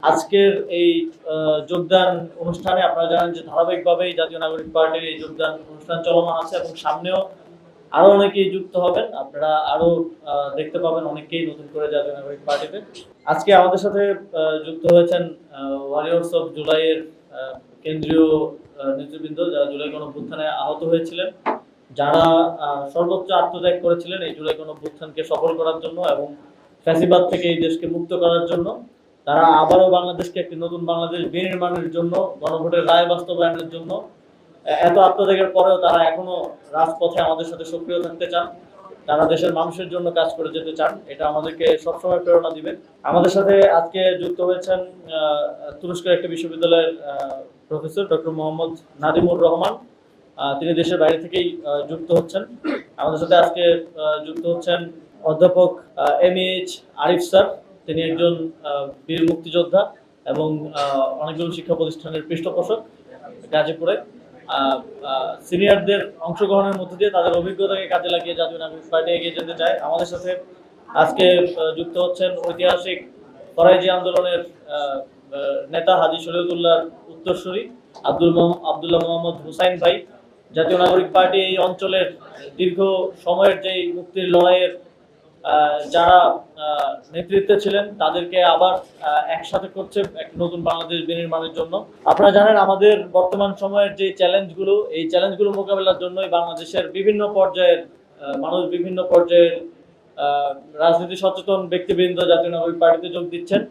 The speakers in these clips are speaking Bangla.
আজকের এই যোগদান অনুষ্ঠানে আপনারা জানেন যে ধারাবাহিকভাবেই জাতীয় নাগরিক পার্টির এই যোগদান অনুষ্ঠান চলমান আছে এবং সামনেও আরো অনেকেই যুক্ত হবেন। আপনারা আরো দেখতে পাবেন অনেকেই নতুন করে জাতীয় নাগরিক পার্টিতে। আজকে আমাদের সাথে যুক্ত হয়েছেন ওয়ারিয়র্স অফ জুলাইয়ের কেন্দ্রীয় নেতৃবৃন্দ, যারা জুলাই গণঅভ্যুত্থানে আহত হয়েছিলেন, যারা সর্বোচ্চ আত্মত্যাগ করেছিলেন এই জুলাই গণঅভ্যুত্থানকে সফল করার জন্য এবং ফ্যাসিবাদ থেকে এই দেশকে মুক্ত করার জন্য। তারা আবারও বাংলাদেশকে একটি নতুন বাংলাদেশ বিনির্মাণের জন্য, গণভোটের রায় বাস্তবায়নের জন্য এত আত্মত্যাগের পরেও তারা এখনো রাজপথে আমাদের সাথে সক্রিয় থাকতে চান। তারা দেশের মানুষের জন্য কাজ করে যেতে চান। এটা আমাদেরকে সবসময় প্রেরণা দিবে। আমাদের সাথে আজকে যুক্ত হয়েছেন তুরস্কের একটি বিশ্ববিদ্যালয়ের প্রফেসর ডক্টর মোহাম্মদ নাদিমুর রহমান। তিনি দেশের বাইরে থেকেই যুক্ত হচ্ছেন। আমাদের সাথে আজকে যুক্ত হচ্ছেন অধ্যাপক এমএএইচ আরিফ স্যার। তিনি একজন বীর মুক্তিযোদ্ধা এবং অনেকগুলো শিক্ষা প্রতিষ্ঠানের পৃষ্ঠপোষক গাজীপুরে। সিনিয়রদের অংশগ্রহণের মধ্যে দিয়ে তাদের অভিজ্ঞতাকে কাজে লাগিয়ে জাতীয় নাগরিক পার্টি এগিয়ে যেতে চায়। আমাদের সাথে আজকে যুক্ত হচ্ছেন ঐতিহাসিক ফরাইজি আন্দোলনের নেতা হাজী শরীয়তুল্লাহর উত্তরসূরি আব্দুল্লাহ মোহাম্মদ হুসাইন ভাই। জাতীয় নাগরিক পার্টি এই অঞ্চলের দীর্ঘ সময়ের যেই মুক্তির লড়াইয়ের যারা নেতৃত্বে ছিলেন, তাদেরকে আবার একসাথে করছে এক নতুন বাংলাদেশ বিনির্মাণের জন্য। আপনারা জানেন আমাদের বর্তমান সময়ের যে চ্যালেঞ্জগুলো, এই চ্যালেঞ্জগুলো মোকাবেলার জন্যই বাংলাদেশের বিভিন্ন পর্যায়ের মানুষ, বিভিন্ন পর্যায়ের রাজনীতি সচেতন ব্যক্তিবৃন্দ জাতীয় নাগরিক পার্টিতে যোগ দিচ্ছেন।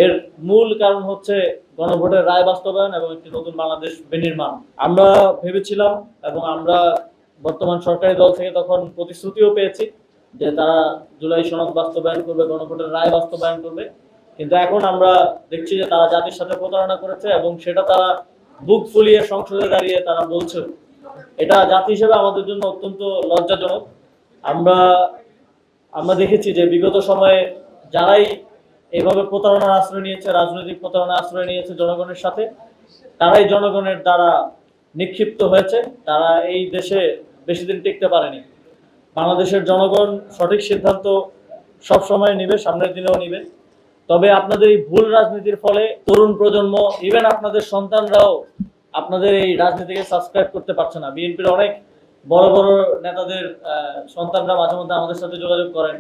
এর মূল কারণ হচ্ছে গণভোটের রায় বাস্তবায়ন এবং একটি নতুন বাংলাদেশ বিনির্মাণ। আমরা ভেবেছিলাম এবং আমরা বর্তমান সরকারি দল থেকে তখন প্রতিশ্রুতিও পেয়েছি যে তারা জুলাই সনদ বাস্তবায়ন করবে, গণভোটের রায় বাস্তবায়ন করবে। কিন্তু এখন আমরা দেখছি যে তারা জাতির সাথে প্রতারণা করেছে এবং সেটা তারা বুক ফুলিয়ে সংসদে দাঁড়িয়ে তারা বলছে। এটা জাতি হিসেবে আমাদের জন্য অত্যন্ত লজ্জাজনক। আমরা দেখেছি যে বিগত সময়ে যারাই এইভাবে প্রতারণার আশ্রয় নিয়েছে, রাজনৈতিক প্রতারণার আশ্রয় নিয়েছে জনগণের সাথে, তারাই জনগণের দ্বারা নিক্ষিপ্ত হয়েছে। তারা এই দেশে বেশি দিন টিকতে পারেনি। বাংলাদেশের জনগণ সঠিক সিদ্ধান্ত সব সময় নিবে, সামনের দিনেও নিবে। তবে আপনাদের এই ভুল রাজনীতির ফলে তরুণ প্রজন্ম, ইভেন আপনাদের সন্তানরাও আপনাদের এই রাজনীতিকে সাবস্ক্রাইব করতে পারছে না। বিএনপির অনেক বড় বড় নেতাদের সন্তানরা মাঝে মধ্যে আমাদের সাথে যোগাযোগ করেন,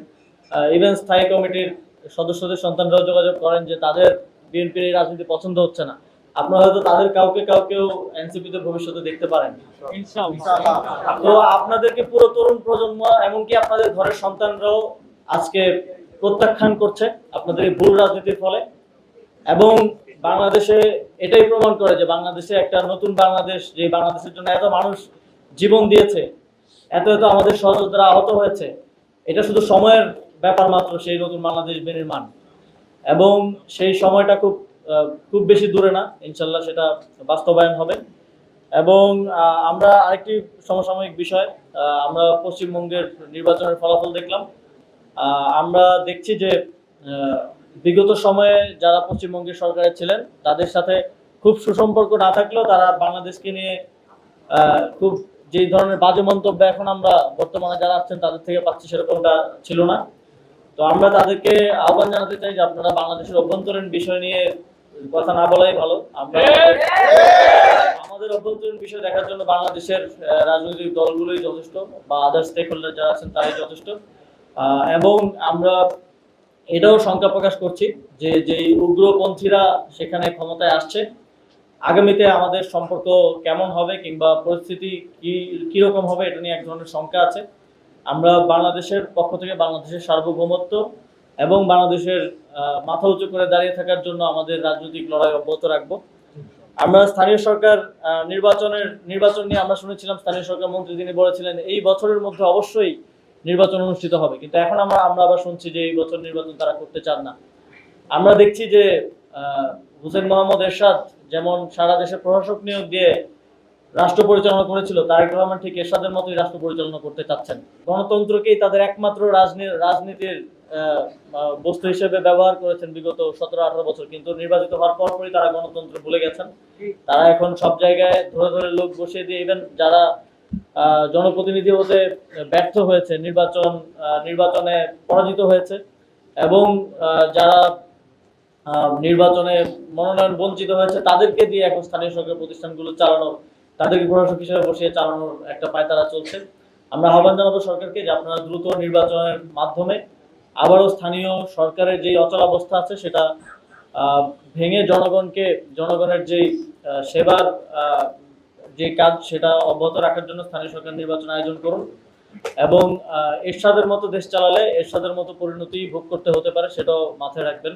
ইভেন স্থায়ী কমিটির সদস্যদের সন্তানরাও যোগাযোগ করেন যে তাদের বিএনপির এই রাজনীতি পছন্দ হচ্ছে না। আপনারা হয়তো তাদের কাউকেও এনসিপিতে ভবিষ্যতে দেখতে পারেন। তো আপনাদেরকে পুরো তরুণ প্রজন্ম, এমনকি আপনাদের ঘরের সন্তানরাও আজকে প্রত্যাখ্যান করছে আপনাদের এই ভুল রাজনীতির ফলে। এবং বাংলাদেশে এটাই প্রমাণ করে যে বাংলাদেশে একটা নতুন বাংলাদেশ, যে বাংলাদেশের জন্য এত মানুষ জীবন দিয়েছে, এত আমাদের সহযোদ্ধারা আহত হয়েছে, এটা শুধু সময়ের ব্যাপার মাত্র সেই নতুন বাংলাদেশ বিনির্মাণ। এবং সেই সময়টা খুব বেশি দূরে না, ইনশাল্লাহ সেটা বাস্তবায়ন হবে। এবং আমরা আরেকটি সমসাময়িক বিষয়, আমরা পশ্চিমবঙ্গের নির্বাচনের ফলাফল দেখলাম। আমরা দেখছি যে বিগত সময়ে যারা পশ্চিমবঙ্গের সরকারে ছিলেন তাদের সাথে খুব সুসম্পর্ক না থাকলেও তারা বাংলাদেশকে নিয়ে খুব যে ধরনের বাজে মন্তব্য এখন আমরা বর্তমানে যারা আছেন তাদের থেকে পাচ্ছি, সেরকমটা ছিল না। তো আমরা তাদেরকে আহ্বান জানাতে চাই যে আপনারা বাংলাদেশের অভ্যন্তরীণ বিষয় নিয়ে কথা না বলাই ভালো। আমরা আমাদের অভ্যন্তরীণ বিষয় দেখার জন্য বাংলাদেশের রাজনৈতিক দলগুলোই যথেষ্ট, বা আদার স্টেক হোল্ডার যারা আছেন তারাই যথেষ্ট। এবং আমরা এটাও শঙ্কা প্রকাশ করছি যে যেই উগ্রপন্থীরা সেখানে ক্ষমতায় আসছে, আগামীতে আমাদের সম্পর্ক কেমন হবে কিংবা পরিস্থিতি কিরকম হবে, এটা নিয়ে এক ধরনের শঙ্কা আছে। আমরা বাংলাদেশের পক্ষ থেকে বাংলাদেশের সার্বভৌমত্ব এবং বাংলাদেশের মাথা উঁচু করে দাঁড়িয়ে থাকার জন্য আমাদের রাজনৈতিক লড়াই অব্যাহত রাখবো। আমরা স্থানীয় সরকার নির্বাচন নিয়ে আমরা শুনেছিলাম, স্থানীয় সরকার মন্ত্রী তিনি বলেছিলেন এই বছরের মধ্যে অবশ্যই নির্বাচন অনুষ্ঠিত হবে, কিন্তু এখন আমরা আবার শুনছি যে এই বছর নির্বাচন তারা করতে চান না। আমরা দেখছি যে হুসেইন মোহাম্মদ এরশাদ যেমন সারা দেশে প্রশাসক নিয়োগ দিয়ে রাষ্ট্র পরিচালনা করেছিল, তারেক রহমান ঠিক এরশাদের মতোই রাষ্ট্র পরিচালনা করতে চাচ্ছেন। গণতন্ত্রকেই তাদের একমাত্র রাজনীতির বস্তু হিসেবে ব্যবহার করেছেন বিগত 17-18 বছর, কিন্তু নির্বাচিত হওয়ার পরপরই তারা গণতন্ত্র ভুলে গেছেন। তারা এখন সব জায়গায় ধরে ধরে লোক বসিয়ে দিয়ে, ইভেন যারা জনপ্রতিনিধি হতে ব্যর্থ হয়েছে, নির্বাচনে পরাজিত হয়েছে, এবং যারা নির্বাচনে মনোনয়ন বঞ্চিত হয়েছে তাদেরকে দিয়ে এখন স্থানীয় সরকার প্রতিষ্ঠানগুলো চালানোর, তাদেরকে প্রশাসক হিসেবে বসিয়ে চালানোর একটা পায়তারা চলছে। আমরা আহ্বান জানাবো সরকারকে যে আপনারা দ্রুত নির্বাচনের মাধ্যমে আবারও স্থানীয় সরকারের যে অচলাবস্থা আছে সেটা ভেঙে জনগণের যে সেবার যে কাজ সেটা অব্যাহত রাখার জন্য স্থানীয় সরকার নির্বাচন আয়োজন করুন এবং এরশাদের মতো দেশ চালালে এরশাদের মতো পরিণতি ভোগ করতে হতে পারে, সেটাও মাথায় রাখবেন।